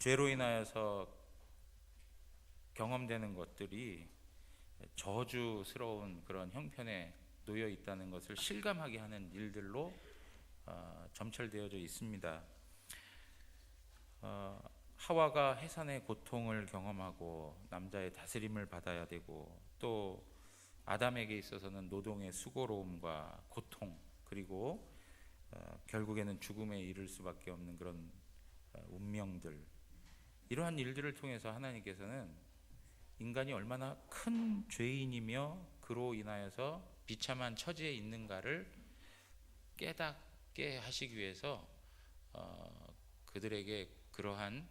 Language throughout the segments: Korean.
죄로 인하여서 경험되는 것들이 저주스러운 그런 형편에 놓여 있다는 것을 실감하게 하는 일들로 점철되어져 있습니다. 하와가 해산의 고통을 경험하고 남자의 다스림을 받아야 되고, 또 아담에게 있어서는 노동의 수고로움과 고통, 그리고 결국에는 죽음에 이를 수밖에 없는 그런 운명들, 이러한 일들을 통해서 하나님께서는 인간이 얼마나 큰 죄인이며 그로 인하여서 비참한 처지에 있는가를 깨닫게 하시기 위해서 그들에게 그러한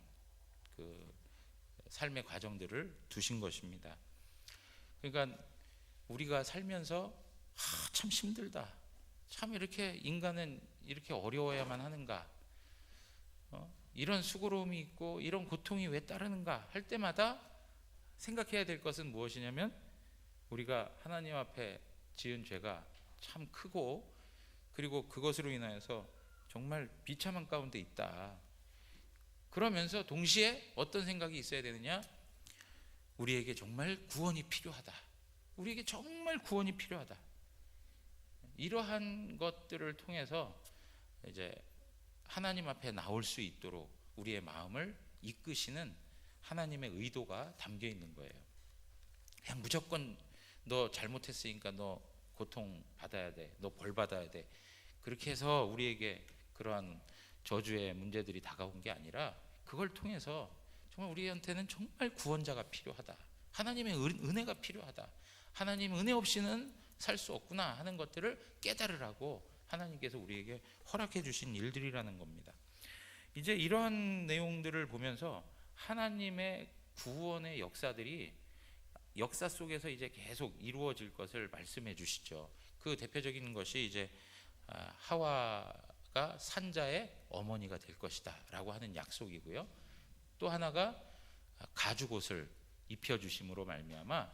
그 삶의 과정들을 두신 것입니다. 그러니까 우리가 살면서 참 힘들다, 참 이렇게 인간은 이렇게 어려워야만 하는가, 이런 수고로움이 있고 이런 고통이 왜 따르는가 할 때마다 생각해야 될 것은 무엇이냐면, 우리가 하나님 앞에 지은 죄가 참 크고, 그리고 그것으로 인하여서 정말 비참한 가운데 있다. 그러면서 동시에 어떤 생각이 있어야 되느냐? 우리에게 정말 구원이 필요하다. 우리에게 정말 구원이 필요하다. 이러한 것들을 통해서 이제 하나님 앞에 나올 수 있도록 우리의 마음을 이끄시는 하나님의 의도가 담겨 있는 거예요. 그냥 무조건 너 잘못했으니까 너 고통 받아야 돼, 너 벌 받아야 돼, 그렇게 해서 우리에게 그러한 저주의 문제들이 다가온 게 아니라, 그걸 통해서 정말 우리한테는 정말 구원자가 필요하다, 하나님의 은혜가 필요하다, 하나님 은혜 없이는 살 수 없구나 하는 것들을 깨달으라고 하나님께서 우리에게 허락해 주신 일들이라는 겁니다. 이제 이러한 내용들을 보면서 하나님의 구원의 역사들이 역사 속에서 이제 계속 이루어질 것을 말씀해 주시죠. 그 대표적인 것이 이제 하와가 산자의 어머니가 될 것이다 라고 하는 약속이고요. 또 하나가 가죽옷을 입혀주심으로 말미암아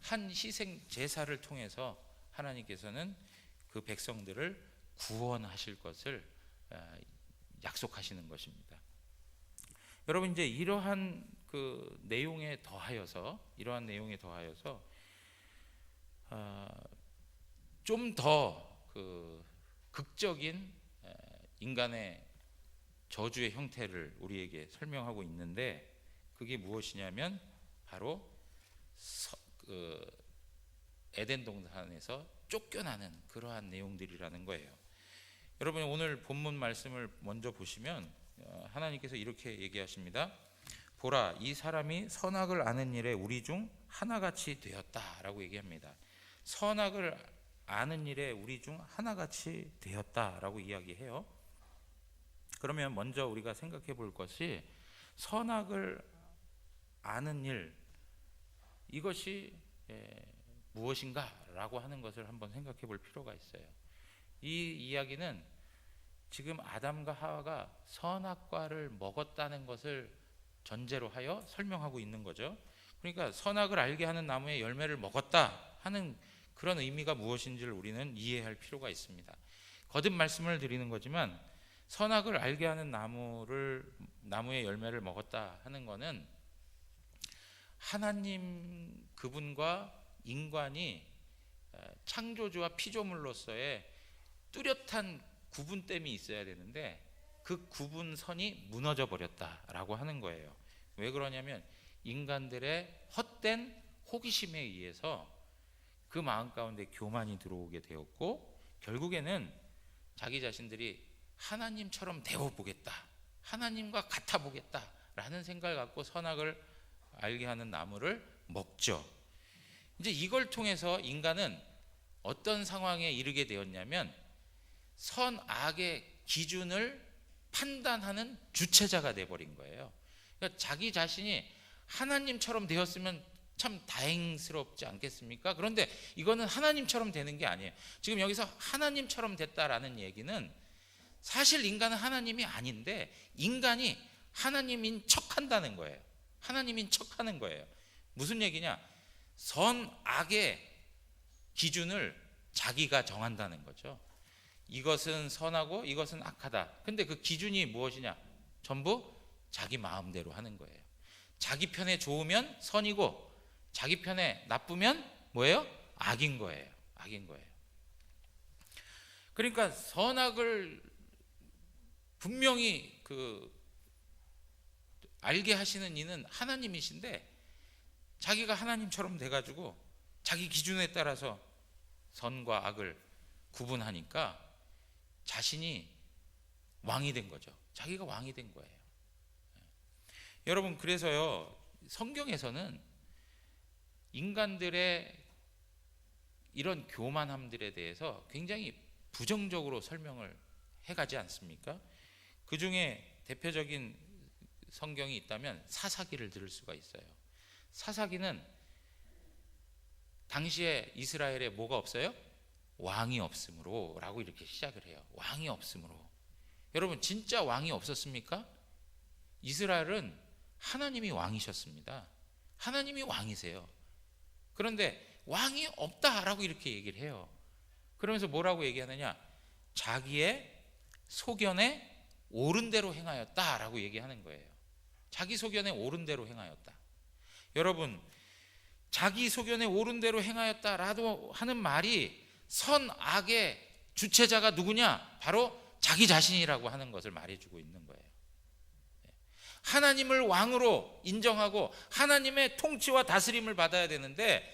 한 희생 제사를 통해서 하나님께서는 그 백성들을 구원하실 것을 약속하시는 것입니다. 여러분, 이제 이러한 그 내용에 더하여서 좀 더 그 극적인 인간의 저주의 형태를 우리에게 설명하고 있는데, 그게 무엇이냐면 바로 에덴 동산에서 쫓겨나는 그러한 내용들이라는 거예요. 여러분, 오늘 본문 말씀을 먼저 보시면 하나님께서 이렇게 얘기하십니다. 보라, 이 사람이 선악을 아는 일에 우리 중 하나같이 되었다라고 얘기합니다. 선악을 아는 일에 우리 중 하나같이 되었다라고 이야기해요. 그러면 먼저 우리가 생각해 볼 것이, 선악을 아는 일, 이것이 무엇인가라고 하는 것을 한번 생각해 볼 필요가 있어요. 이 이야기는 지금 아담과 하와가 선악과를 먹었다는 것을 전제로 하여 설명하고 있는 거죠. 그러니까 선악을 알게 하는 나무의 열매를 먹었다 하는 그런 의미가 무엇인지를 우리는 이해할 필요가 있습니다. 거듭 말씀을 드리는 거지만, 선악을 알게 하는 나무의 열매를 먹었다 하는 것은 하나님 그분과 인간이 창조주와 피조물로서의 뚜렷한 구분됨이 있어야 되는데, 그 구분선이 무너져 버렸다라고 하는 거예요. 왜 그러냐면 인간들의 헛된 호기심에 의해서 그 마음 가운데 교만이 들어오게 되었고, 결국에는 자기 자신들이 하나님처럼 되어보겠다, 하나님과 같아보겠다 라는 생각을 갖고 선악을 알게 하는 나무를 먹죠. 이제 이걸 통해서 인간은 어떤 상황에 이르게 되었냐면, 선악의 기준을 판단하는 주체자가 되어버린 거예요. 그러니까 자기 자신이 하나님처럼 되었으면 참 다행스럽지 않겠습니까? 그런데 이거는 하나님처럼 되는 게 아니에요. 지금 여기서 하나님처럼 됐다라는 얘기는, 사실 인간은 하나님이 아닌데 인간이 하나님인 척한다는 거예요. 하나님인 척하는 거예요. 무슨 얘기냐? 선악의 기준을 자기가 정한다는 거죠. 이것은 선하고 이것은 악하다. 근데 그 기준이 무엇이냐? 전부 자기 마음대로 하는 거예요. 자기 편에 좋으면 선이고 자기 편에 나쁘면 뭐예요? 악인 거예요. 악인 거예요. 그러니까 선악을 분명히 알게 하시는 이는 하나님이신데 자기가 하나님처럼 돼가지고 자기 기준에 따라서 선과 악을 구분하니까 자신이 왕이 된 거죠. 자기가 왕이 된 거예요. 여러분, 그래서요, 성경에서는 인간들의 이런 교만함들에 대해서 굉장히 부정적으로 설명을 해가지 않습니까? 그 중에 대표적인 성경이 있다면 사사기를 들을 수가 있어요. 사사기는 당시에 이스라엘에 뭐가 없어요? 왕이 없으므로 라고 이렇게 시작을 해요. 왕이 없으므로. 여러분, 진짜 왕이 없었습니까? 이스라엘은 하나님이 왕이셨습니다. 하나님이 왕이세요. 그런데 왕이 없다라고 이렇게 얘기를 해요. 그러면서 뭐라고 얘기하느냐? 자기의 소견에 옳은 대로 행하였다라고 얘기하는 거예요. 자기 소견에 옳은 대로 행하였다. 여러분, 자기 소견에 옳은 대로 행하였다라고 하는 말이 선악의 주체자가 누구냐? 바로 자기 자신이라고 하는 것을 말해주고 있는 거예요. 하나님을 왕으로 인정하고 하나님의 통치와 다스림을 받아야 되는데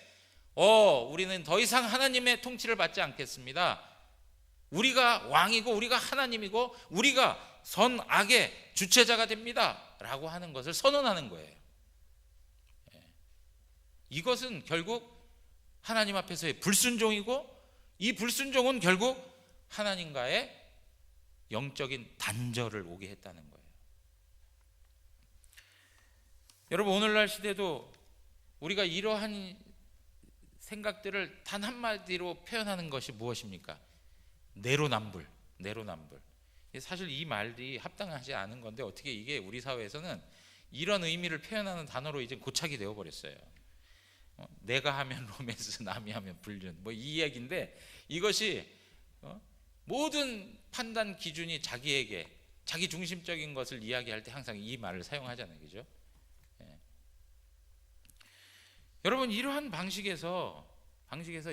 우리는 더 이상 하나님의 통치를 받지 않겠습니다. 우리가 왕이고 우리가 하나님이고 우리가 선악의 주체자가 됩니다 라고 하는 것을 선언하는 거예요. 이것은 결국 하나님 앞에서의 불순종이고 이 불순종은 결국 하나님과의 영적인 단절을 오게 했다는 거예요. 여러분, 오늘날 시대도 우리가 이러한 생각들을 단 한마디로 표현하는 것이 무엇입니까? 내로남불. 사실 이 말이 합당하지 않은 건데 어떻게 이게 우리 사회에서는 이런 의미를 표현하는 단어로 이제 고착이 되어버렸어요. 내가 하면 로맨스, 남이 하면 불륜, 뭐 이 이야기인데 이것이 모든 판단 기준이 자기에게 자기 중심적인 것을 이야기할 때 항상 이 말을 사용하잖아요, 그죠? 여러분, 이러한 방식에서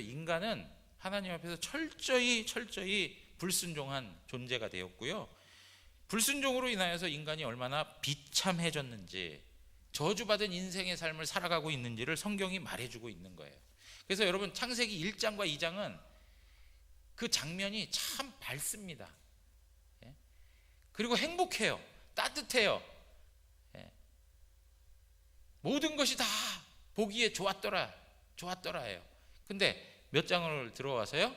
인간은 하나님 앞에서 철저히 불순종한 존재가 되었고요. 불순종으로 인하여서 인간이 얼마나 비참해졌는지, 저주받은 인생의 삶을 살아가고 있는지를 성경이 말해주고 있는 거예요. 그래서 여러분, 창세기 1장과 2장은 그 장면이 참 밝습니다. 그리고 행복해요. 따뜻해요. 모든 것이 다 보기에 좋았더라예요. 근데 몇 장을 들어와서요?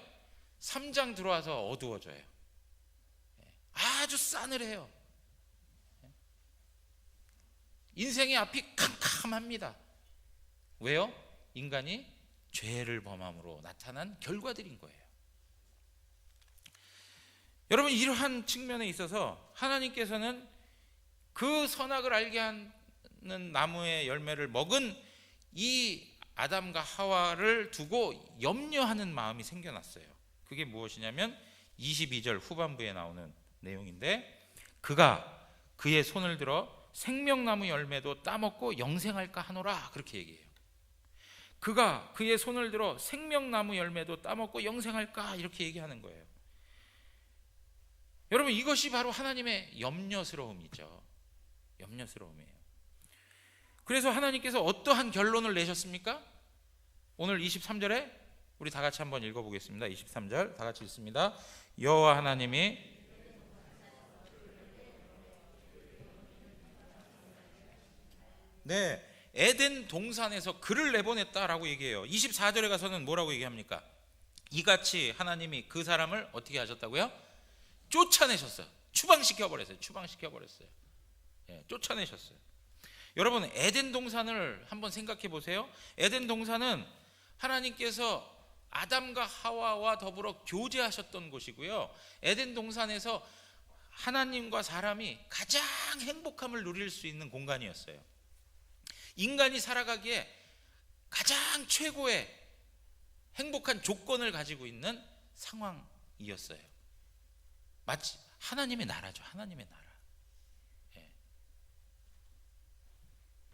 3장 들어와서 어두워져요. 아주 싸늘해요. 인생의 앞이 캄캄합니다. 왜요? 인간이 죄를 범함으로 나타난 결과들인 거예요. 여러분, 이러한 측면에 있어서 하나님께서는 그 선악을 알게 하는 나무의 열매를 먹은 이 아담과 하와를 두고 염려하는 마음이 생겨났어요. 그게 무엇이냐면 22절 후반부에 나오는 내용인데, 그가 그의 손을 들어 생명나무 열매도 따먹고 영생할까 하노라, 그렇게 얘기해요. 그가 그의 손을 들어 생명나무 열매도 따먹고 영생할까, 이렇게 얘기하는 거예요. 여러분, 이것이 바로 하나님의 염려스러움이죠. 염려스러움이에요. 그래서 하나님께서 어떠한 결론을 내셨습니까? 오늘 23절에 우리 다 같이 한번 읽어보겠습니다. 23절 다 같이 읽습니다. 여호와 하나님이 에덴 동산에서 그를 내보냈다라고 얘기해요. 24절에 가서는 뭐라고 얘기합니까? 이같이 하나님이 그 사람을 어떻게 하셨다고요? 쫓아내셨어요. 추방시켜버렸어요. 쫓아내셨어요. 여러분, 에덴 동산을 한번 생각해 보세요. 에덴 동산은 하나님께서 아담과 하와와 더불어 교제하셨던 곳이고요. 에덴 동산에서 하나님과 사람이 가장 행복함을 누릴 수 있는 공간이었어요. 인간이 살아가기에 가장 최고의 행복한 조건을 가지고 있는 상황이었어요. 마치 하나님의 나라죠. 하나님의 나라.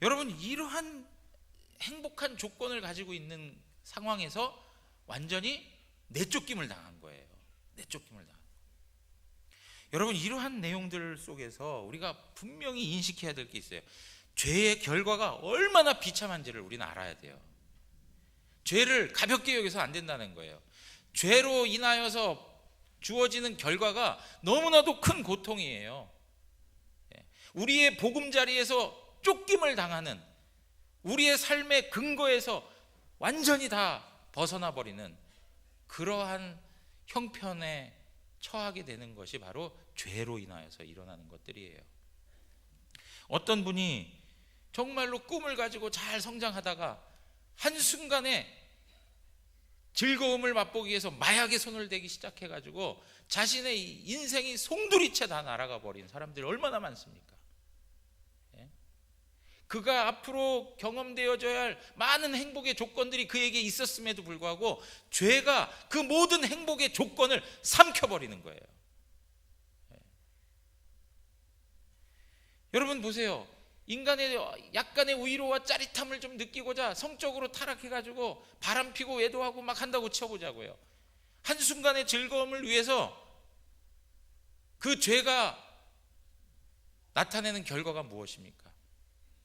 여러분, 이러한 행복한 조건을 가지고 있는 상황에서 완전히 내쫓김을 당한 거예요. 내쫓김을 당한. 여러분, 이러한 내용들 속에서 우리가 분명히 인식해야 될 게 있어요. 죄의 결과가 얼마나 비참한지를 우리는 알아야 돼요. 죄를 가볍게 여기서 안 된다는 거예요. 죄로 인하여서 주어지는 결과가 너무나도 큰 고통이에요. 우리의 보금자리에서 쫓김을 당하는, 우리의 삶의 근거에서 완전히 다 벗어나 버리는 그러한 형편에 처하게 되는 것이 바로 죄로 인하여서 일어나는 것들이에요. 어떤 분이 정말로 꿈을 가지고 잘 성장하다가 한순간에 즐거움을 맛보기 위해서 마약에 손을 대기 시작해가지고 자신의 인생이 송두리째 다 날아가 버린 사람들이 얼마나 많습니까? 그가 앞으로 경험되어져야 할 많은 행복의 조건들이 그에게 있었음에도 불구하고 죄가 그 모든 행복의 조건을 삼켜버리는 거예요. 여러분 보세요. 인간의 약간의 위로와 짜릿함을 좀 느끼고자 성적으로 타락해가지고 바람피고 외도하고 막 한다고 쳐보자고요. 한순간의 즐거움을 위해서 그 죄가 나타내는 결과가 무엇입니까?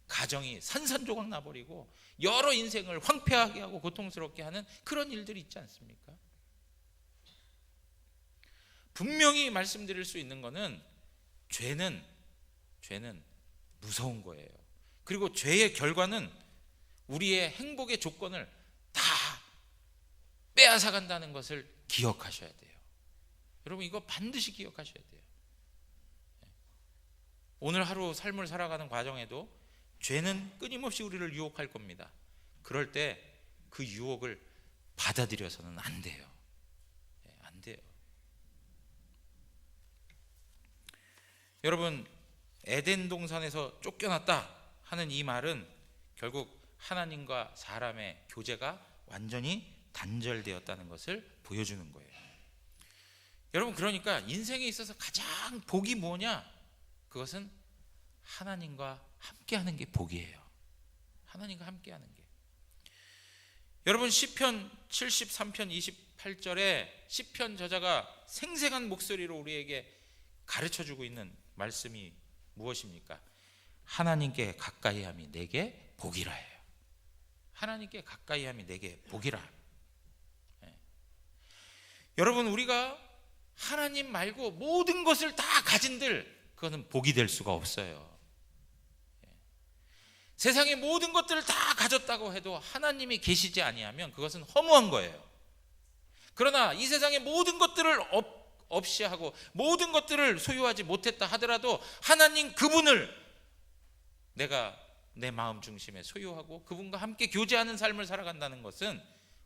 가정이 산산조각 나버리고 여러 인생을 황폐하게 하고 고통스럽게 하는 그런 일들이 있지 않습니까? 분명히 말씀드릴 수 있는 것은 죄는 무서운 거예요. 그리고 죄의 결과는 우리의 행복의 조건을 다 빼앗아간다는 것을 기억하셔야 돼요. 여러분, 이거 반드시 기억하셔야 돼요. 오늘 하루 삶을 살아가는 과정에도 죄는 끊임없이 우리를 유혹할 겁니다. 그럴 때 그 유혹을 받아들여서는 안 돼요. 안 돼요. 여러분, 에덴 동산에서 쫓겨났다 하는 이 말은 결국 하나님과 사람의 교제가 완전히 단절되었다는 것을 보여주는 거예요. 여러분, 그러니까 인생에 있어서 가장 복이 뭐냐? 그것은 하나님과 함께하는 게 복이에요. 하나님과 함께하는 게. 여러분, 시편 73편 28절에 시편 저자가 생생한 목소리로 우리에게 가르쳐주고 있는 말씀이 무엇입니까? 하나님께 가까이함이 내게 복이라예요. 하나님께 가까이함이 내게 복이라. 여러분, 우리가 하나님 말고 모든 것을 다 가진들 그것은 복이 될 수가 없어요. 세상의 모든 것들을 다 가졌다고 해도 하나님이 계시지 아니하면 그것은 허무한 거예요. 그러나 이 세상의 모든 것들을 없이 하고 모든 것들을 소유하지 못했다 하더라도 하나님 그분을 내가 내 마음 중심에 소유하고 그분과 함께 교제하는 삶을 살아간다는 것은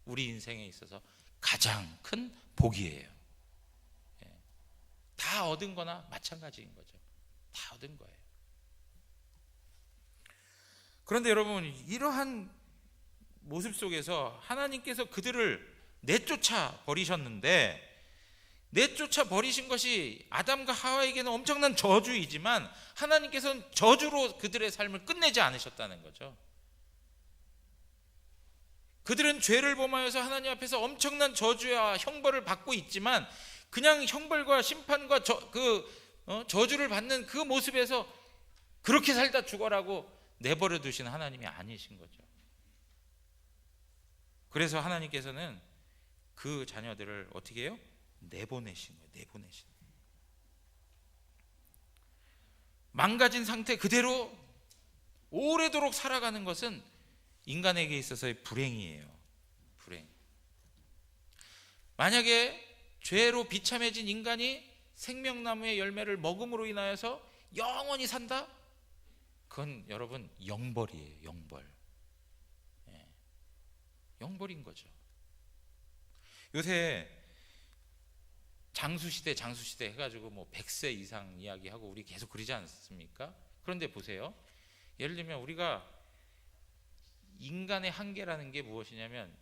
우리 인생에 있어서 가장 큰 복이에요. 다 얻은 거나 마찬가지인 거죠. 다 얻은 거예요. 그런데 여러분, 이러한 모습 속에서 하나님께서 그들을 내쫓아 버리셨는데, 내쫓아 버리신 것이 아담과 하와에게는 엄청난 저주이지만 하나님께서는 저주로 그들의 삶을 끝내지 않으셨다는 거죠. 그들은 죄를 범하여서 하나님 앞에서 엄청난 저주와 형벌을 받고 있지만 그냥 형벌과 심판과 저주를 받는 그 모습에서 그렇게 살다 죽어라고 내버려 두신 하나님이 아니신 거죠. 그래서 하나님께서는 그 자녀들을 어떻게 해요? 내보내신 거예요. 내보내신. 망가진 상태 그대로 오래도록 살아가는 것은 인간에게 있어서의 불행이에요. 불행. 만약에 죄로 비참해진 인간이 생명나무의 열매를 먹음으로 인하여서 영원히 산다? 그건 여러분 영벌이에요. 영벌. 영벌인 거죠. 요새 장수시대 해가지고 뭐 100세 이상 이야기하고 우리 계속 그러지 않습니까? 그런데 보세요. 예를 들면 우리가 인간의 한계라는 게 무엇이냐면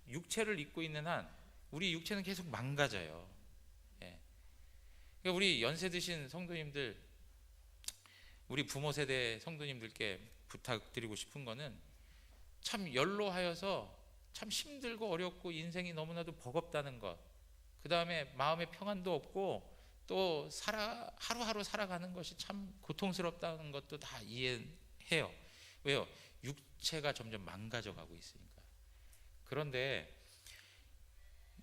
육체를 입고 있는 한 우리 육체는 계속 망가져요. 그러니까 우리 연세 드신 성도님들, 우리 부모 세대 성도님들께 부탁드리고 싶은 거는 참 연로하여서 참 힘들고 어렵고 인생이 너무나도 버겁다는 것, 그 다음에 마음의 평안도 없고 또 하루하루 살아가는 것이 참 고통스럽다는 것도 다 이해해요. 왜요? 육체가 점점 망가져가고 있으니까. 그런데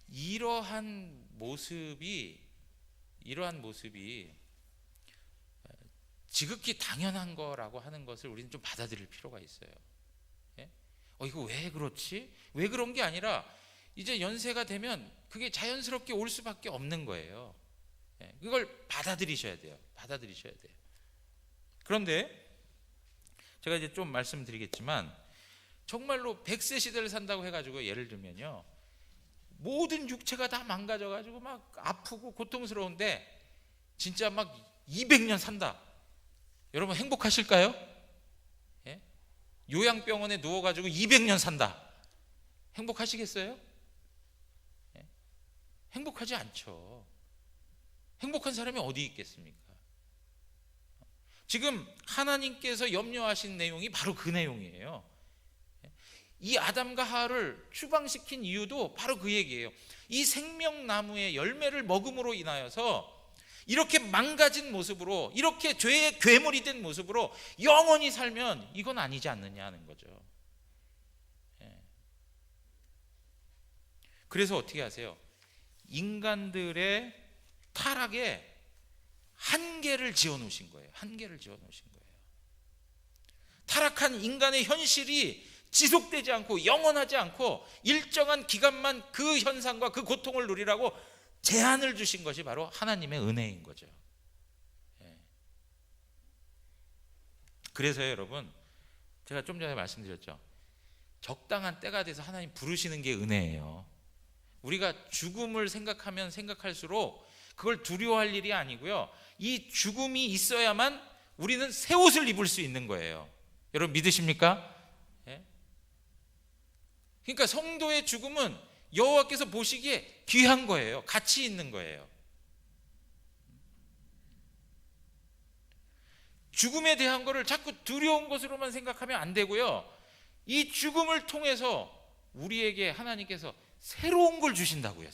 이러한 모습이 지극히 당연한 거라고 하는 것을 우리는 좀 받아들일 필요가 있어요. 예? 이거 왜 그렇지? 왜 그런 게 아니라 이제 연세가 되면 그게 자연스럽게 올 수밖에 없는 거예요. 예? 그걸 받아들이셔야 돼요. 그런데 제가 이제 좀 말씀드리겠지만 정말로 100세 시대를 산다고 해가지고 예를 들면요, 모든 육체가 다 망가져가지고 막 아프고 고통스러운데 진짜 막 200년 산다. 여러분 행복하실까요? 예? 요양병원에 누워가지고 200년 산다. 행복하시겠어요? 예? 행복하지 않죠. 행복한 사람이 어디 있겠습니까? 지금 하나님께서 염려하신 내용이 바로 그 내용이에요. 이 아담과 하와를 추방시킨 이유도 바로 그 얘기예요. 이 생명나무의 열매를 먹음으로 인하여서 이렇게 망가진 모습으로, 이렇게 죄의 괴물이 된 모습으로 영원히 살면 이건 아니지 않느냐 하는 거죠. 그래서 어떻게 하세요? 인간들의 타락에 한계를 지어 놓으신 거예요. 타락한 인간의 현실이 지속되지 않고 영원하지 않고 일정한 기간만 그 현상과 그 고통을 누리라고 제한을 주신 것이 바로 하나님의 은혜인 거죠. 그래서 여러분, 제가 좀 전에 말씀드렸죠. 적당한 때가 돼서 하나님 부르시는 게 은혜예요. 우리가 죽음을 생각하면 생각할수록 그걸 두려워할 일이 아니고요, 이 죽음이 있어야만 우리는 새 옷을 입을 수 있는 거예요. 여러분 믿으십니까? 그러니까 성도의 죽음은 여호와께서 보시기에 귀한 거예요. 가치 있는 거예요. 죽음에 대한 거를 자꾸 두려운 것으로만 생각하면 안 되고요, 이 죽음을 통해서 우리에게 하나님께서 새로운 걸 주신다고요.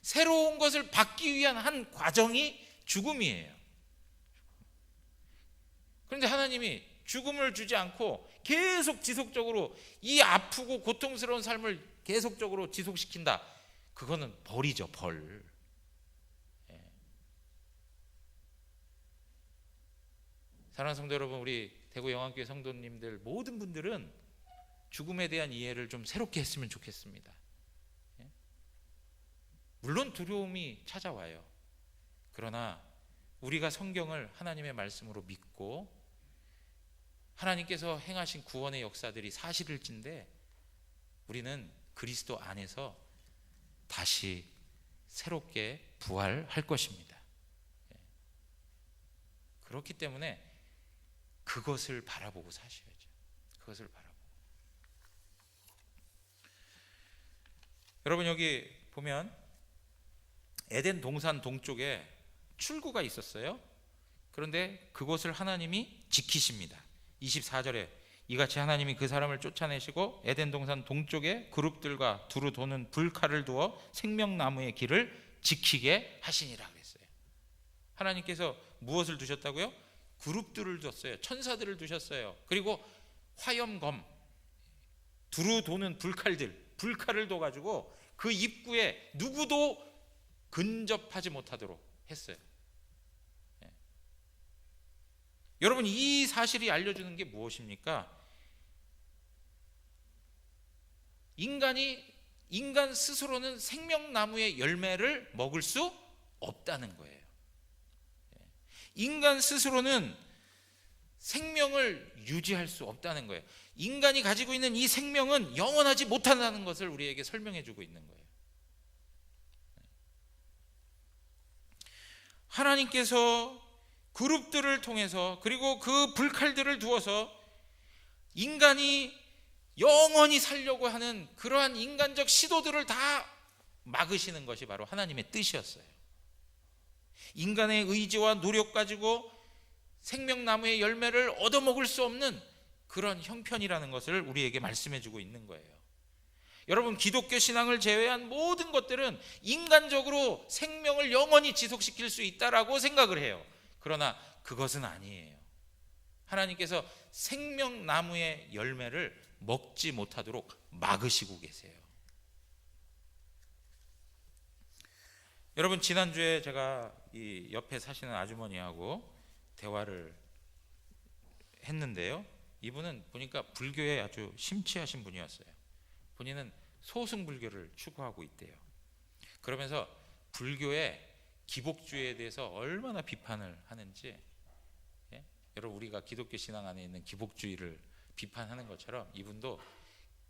새로운 것을 받기 위한 한 과정이 죽음이에요. 그런데 하나님이 죽음을 주지 않고 계속 지속적으로 이 아프고 고통스러운 삶을 계속적으로 지속시킨다. 그거는 벌이죠, 벌. 사랑하는 성도 여러분, 우리 대구 영안교회 성도님들 모든 분들은 죽음에 대한 이해를 좀 새롭게 했으면 좋겠습니다. 물론 두려움이 찾아와요. 그러나 우리가 성경을 하나님의 말씀으로 믿고 하나님께서 행하신 구원의 역사들이 사실일진데 우리는 그리스도 안에서 다시 새롭게 부활할 것입니다. 그렇기 때문에 그것을 바라보고 사셔야죠. 그것을 바라보고. 여러분 여기 보면 에덴 동산 동쪽에 출구가 있었어요. 그런데 그곳을 하나님이 지키십니다. 24절에 이같이 하나님이 그 사람을 쫓아내시고 에덴 동산 동쪽에 그룹들과 두루 도는 불칼을 두어 생명나무의 길을 지키게 하시니라 그랬어요. 하나님께서 무엇을 두셨다고요? 그룹들을 뒀어요. 천사들을 두셨어요. 그리고 화염검, 두루 도는 불칼을 둬가지고 그 입구에 누구도 근접하지 못하도록 했어요. 여러분 이 사실이 알려주는 게 무엇입니까? 인간 스스로는 생명나무의 열매를 먹을 수 없다는 거예요. 인간 스스로는 생명을 유지할 수 없다는 거예요. 인간이 가지고 있는 이 생명은 영원하지 못한다는 것을 우리에게 설명해 주고 있는 거예요. 하나님께서 그룹들을 통해서 그리고 그 불칼들을 두어서 인간이 영원히 살려고 하는 그러한 인간적 시도들을 다 막으시는 것이 바로 하나님의 뜻이었어요. 인간의 의지와 노력 가지고 생명나무의 열매를 얻어먹을 수 없는 그런 형편이라는 것을 우리에게 말씀해 주고 있는 거예요. 여러분, 기독교 신앙을 제외한 모든 것들은 인간적으로 생명을 영원히 지속시킬 수 있다라고 생각을 해요. 그러나 그것은 아니에요. 하나님께서 생명나무의 열매를 먹지 못하도록 막으시고 계세요. 여러분, 지난주에 제가 이 옆에 사시는 아주머니하고 대화를 했는데요, 이분은 보니까 불교에 아주 심취하신 분이었어요. 본인은 소승불교를 추구하고 있대요. 그러면서 불교의 기복주의에 대해서 얼마나 비판을 하는지, 예? 여러분, 우리가 기독교 신앙 안에 있는 기복주의를 비판하는 것처럼 이분도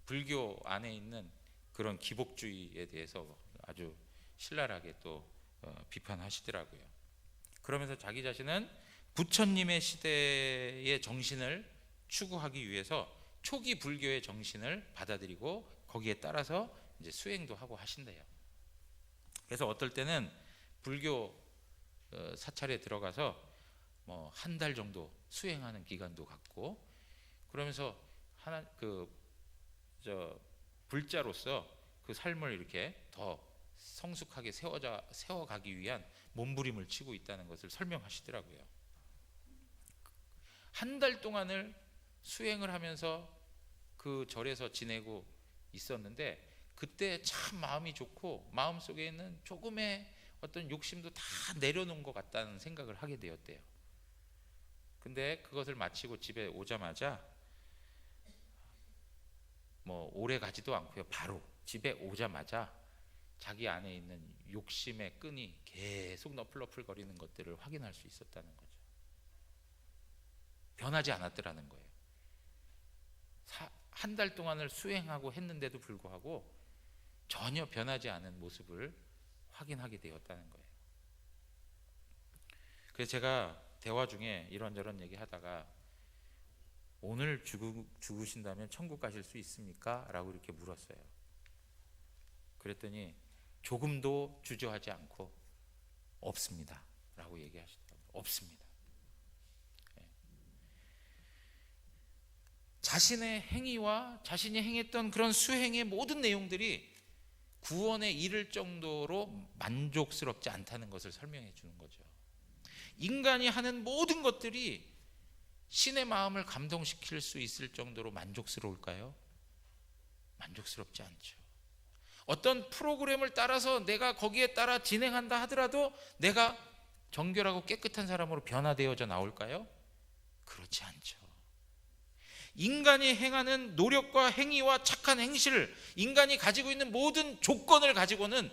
불교 안에 있는 그런 기복주의에 대해서 아주 신랄하게 또 비판하시더라고요. 그러면서 자기 자신은 부처님의 시대의 정신을 추구하기 위해서 초기 불교의 정신을 받아들이고 거기에 따라서 이제 수행도 하고 하신대요. 그래서 어떨 때는 불교 사찰에 들어가서 뭐 한 달 정도 수행하는 기간도 갖고, 그러면서 불자로서 그 삶을 이렇게 더 성숙하게 세워가기 위한 몸부림을 치고 있다는 것을 설명하시더라고요. 한 달 동안을 수행을 하면서 그 절에서 지내고 있었는데, 그때 참 마음이 좋고 마음속에 있는 조금의 어떤 욕심도 다 내려놓은 것 같다는 생각을 하게 되었대요. 근데 그것을 마치고 집에 오자마자 뭐 오래 가지도 않고요, 바로 집에 오자마자 자기 안에 있는 욕심의 끈이 계속 너플너플거리는 것들을 확인할 수 있었다는 거죠. 변하지 않았더라는 거예요. 한 달 동안을 수행하고 했는데도 불구하고 전혀 변하지 않은 모습을 확인하게 되었다는 거예요. 그래서 제가 대화 중에 이런저런 얘기하다가 오늘 죽으신다면 천국 가실 수 있습니까? 라고 이렇게 물었어요. 그랬더니 조금도 주저하지 않고 없습니다 라고 얘기하시더라고요. 없습니다. 자신의 행위와 자신이 행했던 그런 수행의 모든 내용들이 구원에 이를 정도로 만족스럽지 않다는 것을 설명해 주는 거죠. 인간이 하는 모든 것들이 신의 마음을 감동시킬 수 있을 정도로 만족스러울까요? 만족스럽지 않죠. 어떤 프로그램을 따라서 내가 거기에 따라 진행한다 하더라도 내가 정결하고 깨끗한 사람으로 변화되어져 나올까요? 그렇지 않죠. 인간이 행하는 노력과 행위와 착한 행실을, 인간이 가지고 있는 모든 조건을 가지고는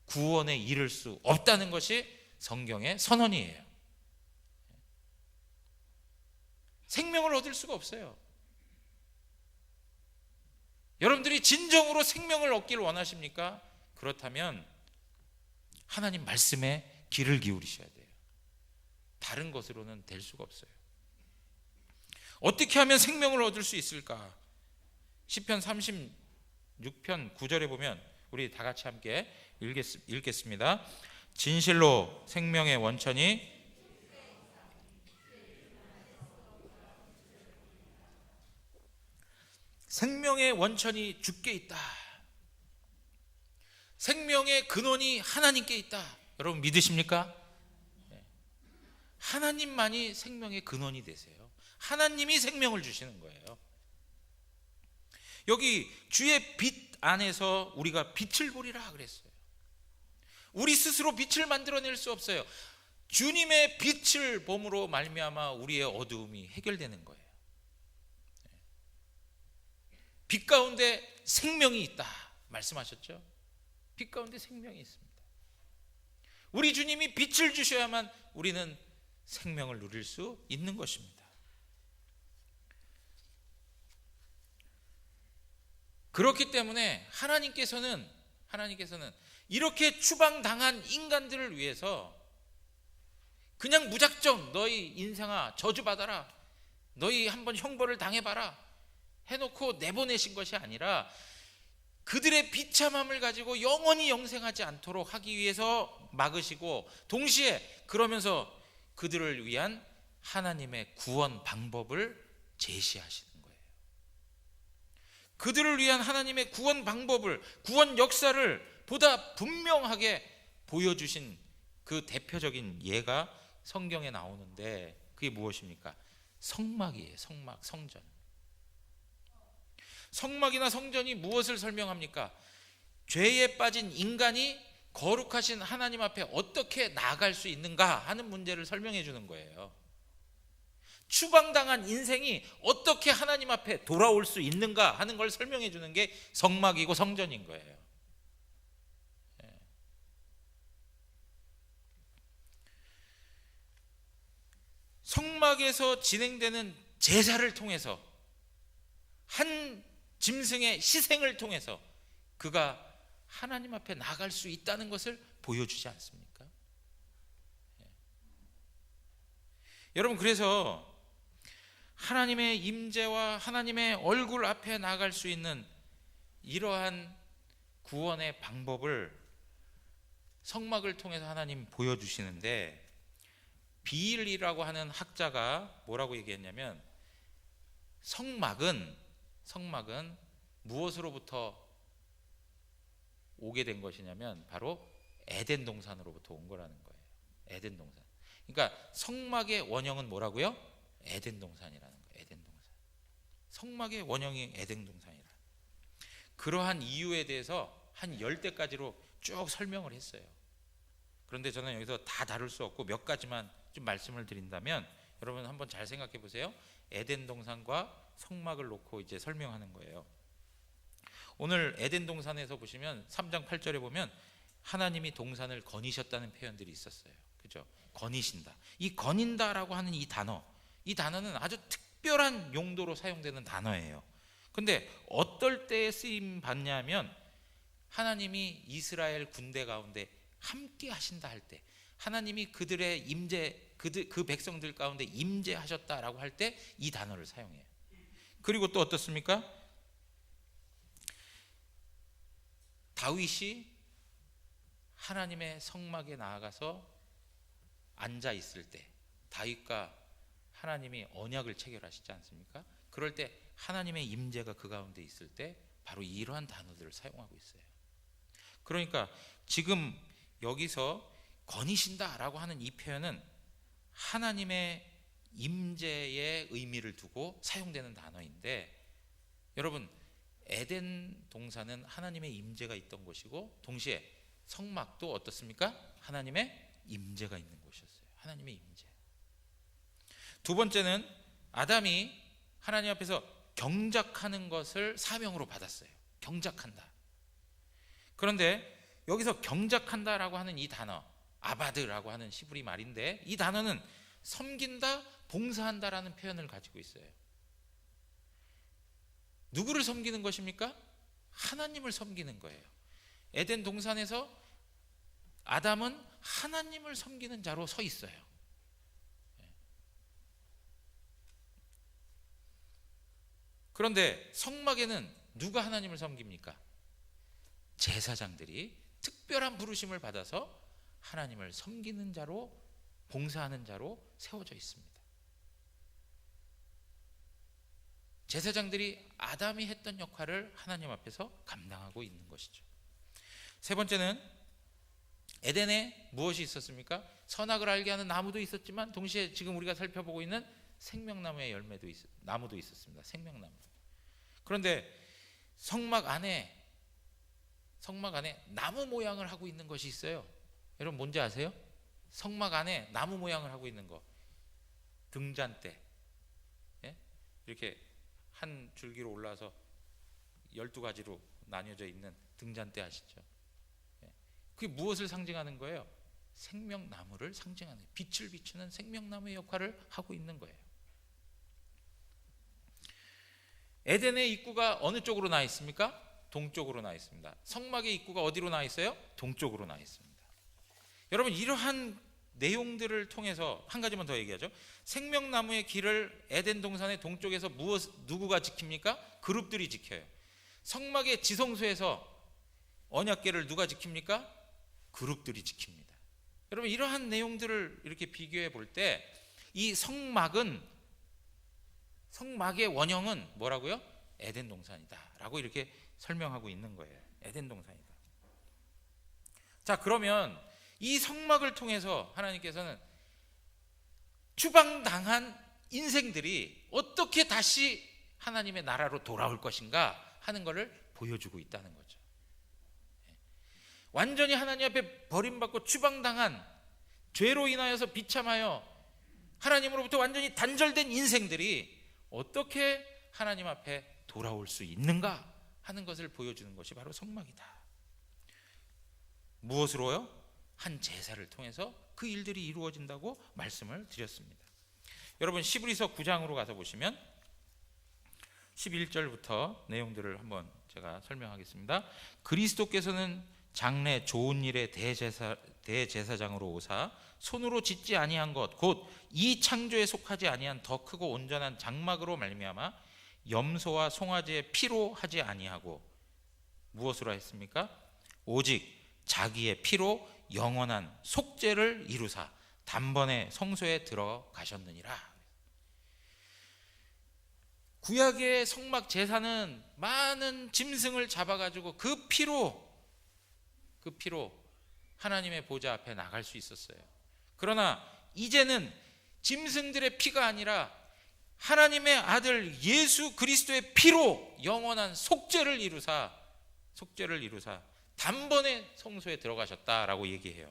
구원에 이를 수 없다는 것이 성경의 선언이에요. 생명을 얻을 수가 없어요. 여러분들이 진정으로 생명을 얻기를 원하십니까? 그렇다면 하나님 말씀에 귀를 기울이셔야 돼요. 다른 것으로는 될 수가 없어요. 어떻게 하면 생명을 얻을 수 있을까? 시편 36편 9절에 보면 우리 다 같이 함께 읽겠습니다. 진실로 생명의 원천이 생명의 원천이 주께 있다. 생명의 근원이 하나님께 있다. 여러분 믿으십니까? 하나님만이 생명의 근원이 되세요. 하나님이 생명을 주시는 거예요. 여기 주의 빛 안에서 우리가 빛을 보리라 그랬어요. 우리 스스로 빛을 만들어낼 수 없어요. 주님의 빛을 봄으로 말미암아 우리의 어두움이 해결되는 거예요. 빛 가운데 생명이 있다 말씀하셨죠? 빛 가운데 생명이 있습니다. 우리 주님이 빛을 주셔야만 우리는 생명을 누릴 수 있는 것입니다. 그렇기 때문에 하나님께서는 이렇게 추방당한 인간들을 위해서 그냥 무작정 너희 인생아 저주받아라, 너희 한번 형벌을 당해봐라 해놓고 내보내신 것이 아니라 그들의 비참함을 가지고 영원히 영생하지 않도록 하기 위해서 막으시고, 동시에 그러면서 그들을 위한 하나님의 구원 방법을 제시하시는 거예요. 그들을 위한 하나님의 구원 방법을, 구원 역사를 보다 분명하게 보여주신 그 대표적인 예가 성경에 나오는데, 그게 무엇입니까? 성막이에요. 성막, 성전. 성막이나 성전이 무엇을 설명합니까? 죄에 빠진 인간이 거룩하신 하나님 앞에 어떻게 나아갈 수 있는가 하는 문제를 설명해 주는 거예요. 추방당한 인생이 어떻게 하나님 앞에 돌아올 수 있는가 하는 걸 설명해 주는 게 성막이고 성전인 거예요. 성막에서 진행되는 제사를 통해서, 한 짐승의 희생을 통해서 그가 하나님 앞에 나갈 수 있다는 것을 보여주지 않습니까? 여러분, 그래서 하나님의 임재와 하나님의 얼굴 앞에 나갈 수 있는 이러한 구원의 방법을 성막을 통해서 하나님 보여주시는데, 비일리라고 하는 학자가 뭐라고 얘기했냐면, 성막은 무엇으로부터 오게 된 것이냐면 바로 에덴 동산으로부터 온 거라는 거예요. 에덴 동산. 그러니까 성막의 원형은 뭐라고요? 에덴 동산이라는 거예요. 에덴 동산. 성막의 원형이 에덴 동산이라. 그러한 이유에 대해서 한 10대까지로 쭉 설명을 했어요. 그런데 저는 여기서 다 다룰 수 없고 몇 가지만 좀 말씀을 드린다면, 여러분 한번 잘 생각해 보세요. 에덴 동산과 성막을 놓고 이제 설명하는 거예요. 오늘 에덴 동산에서 보시면 3장 8절에 보면 하나님이 동산을 거니셨다는 표현들이 있었어요. 그죠? 거니신다. 이 거닌다라고 하는 이 단어는 아주 특별한 용도로 사용되는 단어예요. 근데 어떨 때에 쓰임 받냐면, 하나님이 이스라엘 군대 가운데 함께 하신다 할 때, 하나님이 그들의 임재, 그 백성들 가운데 임재하셨다라고 할 때 이 단어를 사용해요. 그리고 또 어떻습니까? 다윗이 하나님의 성막에 나아가서 앉아 있을 때, 다윗과 하나님이 언약을 체결하시지 않습니까? 그럴 때 하나님의 임재가 그 가운데 있을 때 바로 이러한 단어들을 사용하고 있어요. 그러니까 지금 여기서 거니신다라고 하는 이 표현은 하나님의 임재의 의미를 두고 사용되는 단어인데, 여러분, 에덴 동산은 하나님의 임재가 있던 곳이고, 동시에 성막도 어떻습니까? 하나님의 임재가 있는 곳이었어요. 하나님의 임재. 두 번째는 아담이 하나님 앞에서 경작하는 것을 사명으로 받았어요. 경작한다. 그런데 여기서 경작한다라고 하는 이 단어, 아바드라고 하는 히브리 말인데, 이 단어는 섬긴다, 봉사한다라는 표현을 가지고 있어요. 누구를 섬기는 것입니까? 하나님을 섬기는 거예요. 에덴 동산에서 아담은 하나님을 섬기는 자로 서 있어요. 그런데 성막에는 누가 하나님을 섬깁니까? 제사장들이 특별한 부르심을 받아서 하나님을 섬기는 자로, 봉사하는 자로 세워져 있습니다. 제사장들이 아담이 했던 역할을 하나님 앞에서 감당하고 있는 것이죠. 세 번째는 에덴에 무엇이 있었습니까? 선악을 알게 하는 나무도 있었지만, 동시에 지금 우리가 살펴보고 있는 생명나무의 나무도 있었습니다. 생명나무. 그런데 성막 안에 나무 모양을 하고 있는 것이 있어요. 여러분 뭔지 아세요? 성막 안에 나무 모양을 하고 있는 거, 등잔대. 이렇게 한 줄기로 올라와서 12가지로 나뉘어져 있는 등잔대 아시죠? 그게 무엇을 상징하는 거예요? 생명나무를 상징하는, 빛을 비추는 생명나무의 역할을 하고 있는 거예요. 에덴의 입구가 어느 쪽으로 나 있습니까? 동쪽으로 나 있습니다. 성막의 입구가 어디로 나 있어요? 동쪽으로 나 있습니다. 여러분, 이러한 내용들을 통해서 한 가지만 더 얘기하죠. 생명나무의 길을 에덴 동산의 동쪽에서 누구가 지킵니까? 그룹들이 지켜요. 성막의 지성소에서 언약궤를 누가 지킵니까? 그룹들이 지킵니다. 여러분, 이러한 내용들을 이렇게 비교해 볼 때 이 성막의 원형은 뭐라고요? 에덴 동산이다라고 이렇게 설명하고 있는 거예요. 에덴 동산이다. 자, 그러면 이 성막을 통해서 하나님께서는 추방당한 인생들이 어떻게 다시 하나님의 나라로 돌아올 것인가 하는 것을 보여주고 있다는 거죠. 완전히 하나님 앞에 버림받고 추방당한, 죄로 인하여서 비참하여 하나님으로부터 완전히 단절된 인생들이 어떻게 하나님 앞에 돌아올 수 있는가 하는 것을 보여주는 것이 바로 성막이다. 무엇으로요? 한 제사를 통해서 그 일들이 이루어진다고 말씀을 드렸습니다. 여러분, 시브리서 9장으로 가서 보시면 11절부터 내용들을 한번 제가 설명하겠습니다. 그리스도께서는 장래 좋은 일의 대제사장으로 오사 손으로 짓지 아니한 것 곧 이 창조에 속하지 아니한 더 크고 온전한 장막으로 말미암아 염소와 송아지의 피로 하지 아니하고 무엇으로 했습니까? 오직 자기의 피로 영원한 속죄를 이루사 단번에 성소에 들어가셨느니라. 구약의 성막 제사는 많은 짐승을 잡아가지고 그 피로 하나님의 보좌 앞에 나갈 수 있었어요. 그러나 이제는 짐승들의 피가 아니라 하나님의 아들 예수 그리스도의 피로 영원한 속죄를 이루사 단번에 성소에 들어가셨다라고 얘기해요.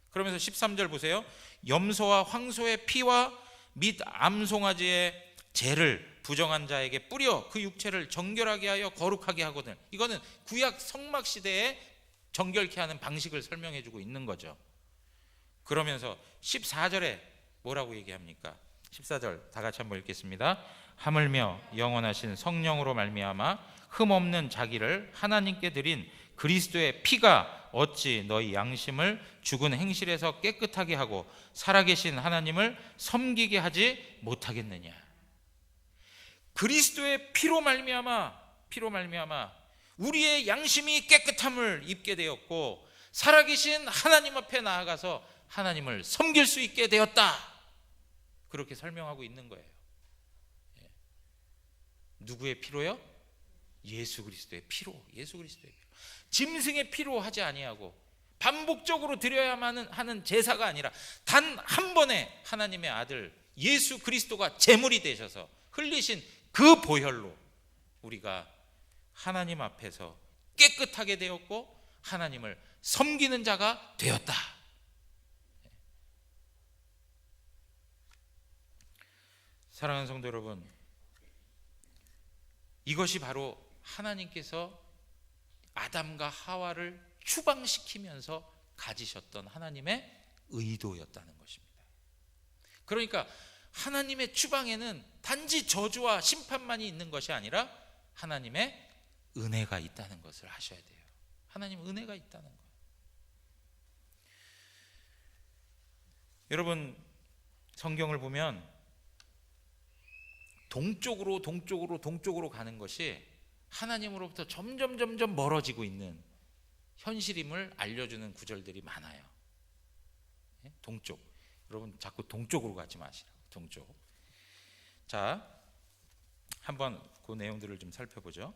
그러면서 13절 보세요. 염소와 황소의 피와 및 암송아지의 죄를 부정한 자에게 뿌려 그 육체를 정결하게 하여 거룩하게 하거든. 이거는 구약 성막 시대에 정결케 하는 방식을 설명해 주고 있는 거죠. 그러면서 14절에 뭐라고 얘기합니까? 14절 다 같이 한번 읽겠습니다. 하물며 영원하신 성령으로 말미암아 흠없는 자기를 하나님께 드린 그리스도의 피가 어찌 너희 양심을 죽은 행실에서 깨끗하게 하고 살아계신 하나님을 섬기게 하지 못하겠느냐. 그리스도의 피로 말미암아 우리의 양심이 깨끗함을 입게 되었고 살아계신 하나님 앞에 나아가서 하나님을 섬길 수 있게 되었다. 그렇게 설명하고 있는 거예요. 누구의 피로요? 예수 그리스도의 피로. 짐승의 피로 하지 아니하고 반복적으로 드려야만 하는 제사가 아니라 단 한 번에 하나님의 아들 예수 그리스도가 제물이 되셔서 흘리신 그 보혈로 우리가 하나님 앞에서 깨끗하게 되었고 하나님을 섬기는 자가 되었다. 사랑하는 성도 여러분, 이것이 바로 하나님께서 아담과 하와를 추방시키면서 가지셨던 하나님의 의도였다는 것입니다. 그러니까 하나님의 추방에는 단지 저주와 심판만이 있는 것이 아니라 하나님의 은혜가 있다는 것을 아셔야 돼요. 하나님 은혜가 있다는 거예요. 여러분, 성경을 보면 동쪽으로 가는 것이 하나님으로부터 점점 멀어지고 있는 현실임을 알려주는 구절들이 많아요. 동쪽. 여러분 자꾸 동쪽으로 가지 마시라고. 동쪽. 자, 한번 그 내용들을 좀 살펴보죠.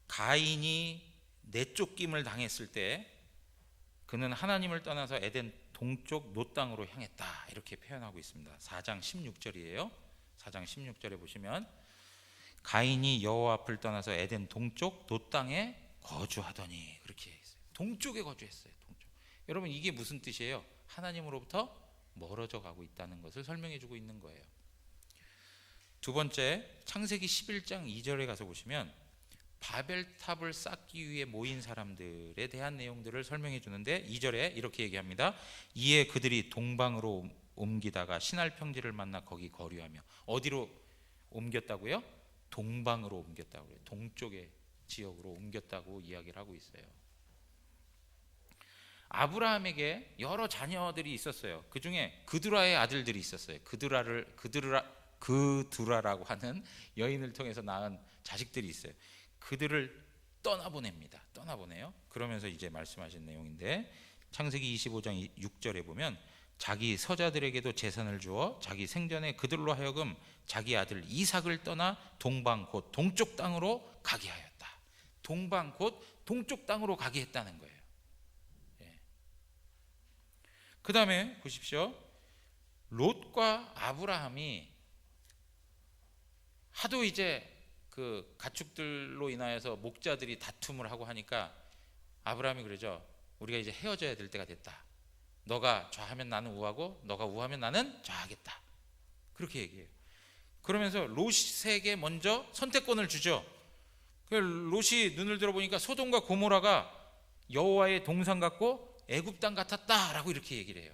가인이 내쫓김을 당했을 때 그는 하나님을 떠나서 에덴 동쪽 놋 땅으로 향했다. 이렇게 표현하고 있습니다. 4장 16절이에요. 4장 16절에 보시면 가인이 여호와 앞을 떠나서 에덴 동쪽 놋 땅에 거주하더니 그렇게 있어요. 동쪽에 거주했어요. 동쪽. 여러분 이게 무슨 뜻이에요? 하나님으로부터 멀어져 가고 있다는 것을 설명해 주고 있는 거예요. 두 번째, 창세기 11장 2절에 가서 보시면 바벨탑을 쌓기 위해 모인 사람들에 대한 내용들을 설명해 주는데 2절에 이렇게 얘기합니다. 이에 그들이 동방으로 옮기다가 신할 평지를 만나 거기 거류하며. 어디로 옮겼다고요? 동방으로 옮겼다고요. 동쪽의 지역으로 옮겼다고 이야기를 하고 있어요. 아브라함에게 여러 자녀들이 있었어요. 그 중에 그두라의 아들들이 있었어요. 그두라라고 하는 여인을 통해서 낳은 자식들이 있어요. 그들을 떠나보내요. 그러면서 이제 말씀하신 내용인데 창세기 25장 6절에 보면 자기 서자들에게도 재산을 주어 자기 생전에 그들로 하여금 자기 아들 이삭을 떠나 동방 곧 동쪽 땅으로 가게 하였다. 동방 곧 동쪽 땅으로 가게 했다는 거예요. 그 다음에 보십시오. 롯과 아브라함이 하도 이제 그 가축들로 인하여서 목자들이 다툼을 하고 하니까 아브라함이 그러죠. 우리가 이제 헤어져야 될 때가 됐다. 너가 좌하면 나는 우하고 너가 우하면 나는 좌하겠다. 그렇게 얘기해요. 그러면서 롯에게 먼저 선택권을 주죠. 롯이 눈을 들어보니까 소돔과 고모라가 여호와의 동산 같고 애굽 땅 같았다라고 이렇게 얘기를 해요.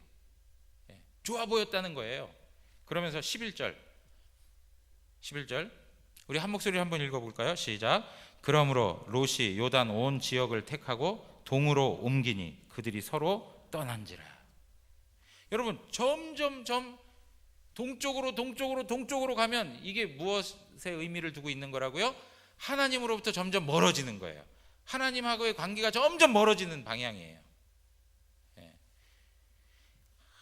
좋아 보였다는 거예요. 그러면서 11절 우리 한 목소리로 한번 읽어볼까요? 시작. 그러므로 롯이 요단 온 지역을 택하고 동으로 옮기니 그들이 서로 떠난지라. 여러분 점점점 동쪽으로 가면 이게 무엇의 의미를 두고 있는 거라고요? 하나님으로부터 점점 멀어지는 거예요. 하나님하고의 관계가 점점 멀어지는 방향이에요.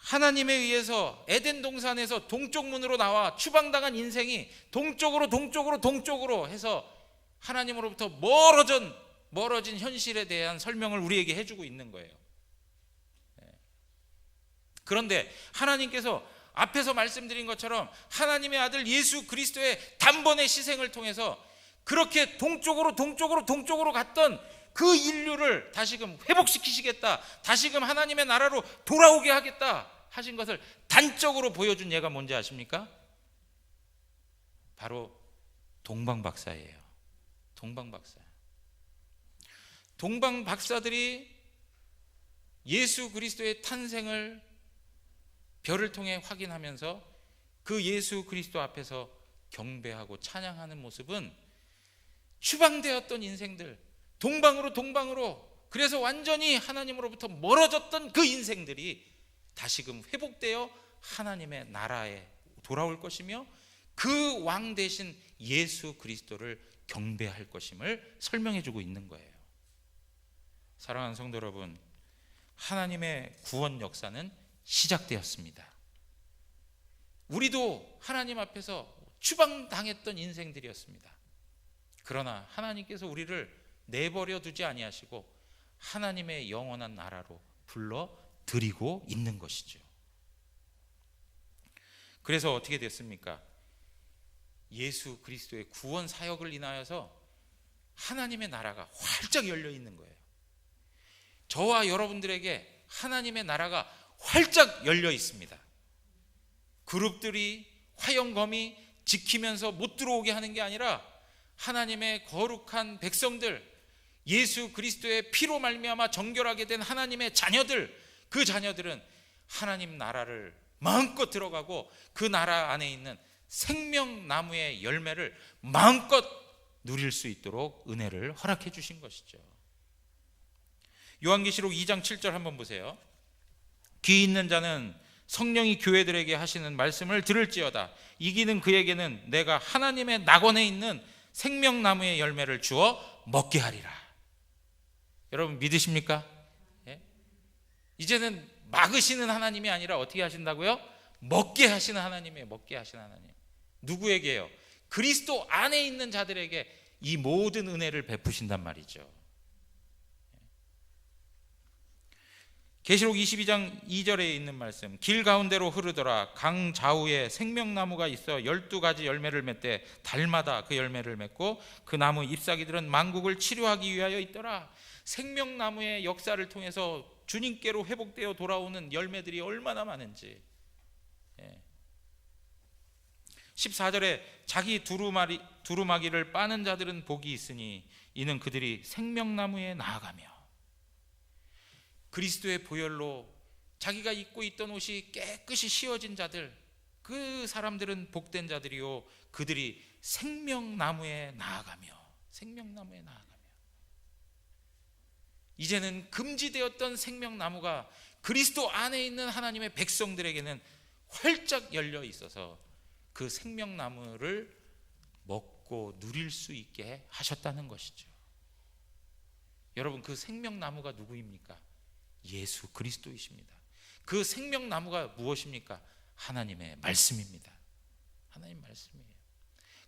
하나님에 의해서 에덴 동산에서 동쪽 문으로 나와 추방당한 인생이 동쪽으로 해서 하나님으로부터 멀어진 현실에 대한 설명을 우리에게 해주고 있는 거예요. 그런데 하나님께서 앞에서 말씀드린 것처럼 하나님의 아들 예수 그리스도의 단번의 희생을 통해서 그렇게 동쪽으로 갔던 그 인류를 다시금 회복시키시겠다, 다시금 하나님의 나라로 돌아오게 하겠다 하신 것을 단적으로 보여준 예가 뭔지 아십니까? 바로 동방박사예요. 동방박사들이 예수 그리스도의 탄생을 별을 통해 확인하면서 그 예수 그리스도 앞에서 경배하고 찬양하는 모습은 추방되었던 인생들, 동방으로 그래서 완전히 하나님으로부터 멀어졌던 그 인생들이 다시금 회복되어 하나님의 나라에 돌아올 것이며 그 왕 대신 예수 그리스도를 경배할 것임을 설명해 주고 있는 거예요. 사랑하는 성도 여러분, 하나님의 구원 역사는 시작되었습니다. 우리도 하나님 앞에서 추방당했던 인생들이었습니다. 그러나 하나님께서 우리를 내버려 두지 아니하시고 하나님의 영원한 나라로 불러 드리고 있는 것이죠. 그래서 어떻게 됐습니까? 예수 그리스도의 구원 사역을 인하여서 하나님의 나라가 활짝 열려 있는 거예요. 저와 여러분들에게 하나님의 나라가 활짝 열려 있습니다. 그룹들이 화영검이 지키면서 못 들어오게 하는 게 아니라 하나님의 거룩한 백성들, 예수 그리스도의 피로 말미암아 정결하게 된 하나님의 자녀들, 그 자녀들은 하나님 나라를 마음껏 들어가고 그 나라 안에 있는 생명나무의 열매를 마음껏 누릴 수 있도록 은혜를 허락해 주신 것이죠. 요한계시록 2장 7절 한번 보세요. 귀 있는 자는 성령이 교회들에게 하시는 말씀을 들을지어다. 이기는 그에게는 내가 하나님의 낙원에 있는 생명나무의 열매를 주어 먹게 하리라. 여러분 믿으십니까? 이제는 막으시는 하나님이 아니라 어떻게 하신다고요? 먹게 하시는 하나님이에요. 먹게 하시는 하나님. 누구에게요? 그리스도 안에 있는 자들에게 이 모든 은혜를 베푸신단 말이죠. 계시록 22장 2절에 있는 말씀, 길 가운데로 흐르더라. 강 좌우에 생명나무가 있어 12가지 열매를 맺되 달마다 그 열매를 맺고 그 나무 잎사귀들은 만국을 치료하기 위하여 있더라. 생명나무의 역사를 통해서 주님께로 회복되어 돌아오는 열매들이 얼마나 많은지. 14절에 자기 두루마기를 빠는 자들은 복이 있으니 이는 그들이 생명나무에 나아가며. 그리스도의 보혈로 자기가 입고 있던 옷이 깨끗이 씌워진 자들, 그 사람들은 복된 자들이요 그들이 생명나무에 나아가며. 이제는 금지되었던 생명나무가 그리스도 안에 있는 하나님의 백성들에게는 활짝 열려 있어서 그 생명나무를 먹고 누릴 수 있게 하셨다는 것이죠. 여러분, 그 생명나무가 누구입니까? 예수 그리스도이십니다. 그 생명나무가 무엇입니까? 하나님의 말씀입니다. 하나님 말씀이에요.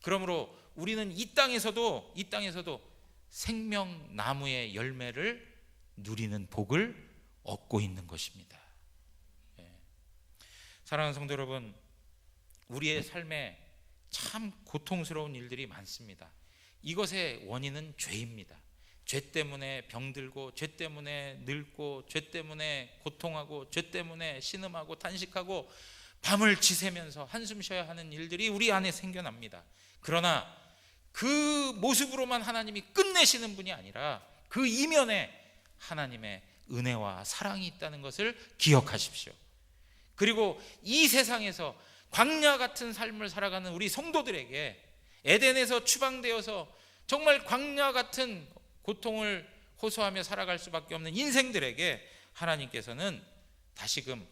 그러므로 우리는 이 땅에서도 생명나무의 열매를 누리는 복을 얻고 있는 것입니다. 사랑하는 성도 여러분, 우리의 삶에 참 고통스러운 일들이 많습니다. 이것의 원인은 죄입니다. 죄 때문에 병들고, 죄 때문에 늙고, 죄 때문에 고통하고, 죄 때문에 신음하고 탄식하고 밤을 지새면서 한숨 쉬어야 하는 일들이 우리 안에 생겨납니다. 그러나 그 모습으로만 하나님이 끝내시는 분이 아니라 그 이면에 하나님의 은혜와 사랑이 있다는 것을 기억하십시오. 그리고 이 세상에서 광야 같은 삶을 살아가는 우리 성도들에게, 에덴에서 추방되어서 정말 광야 같은 고통을 호소하며 살아갈 수밖에 없는 인생들에게 하나님께서는 다시금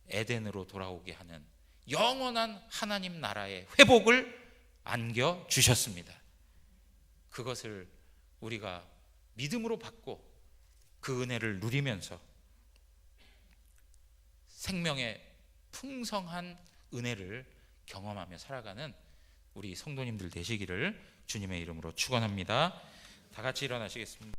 에덴으로 돌아오게 하는 영원한 하나님 나라의 회복을 안겨주셨습니다. 그것을 우리가 믿음으로 받고 그 은혜를 누리면서 생명의 풍성한 은혜를 경험하며 살아가는 우리 성도님들 되시기를 주님의 이름으로 축원합니다. 다 같이 일어나시겠습니다.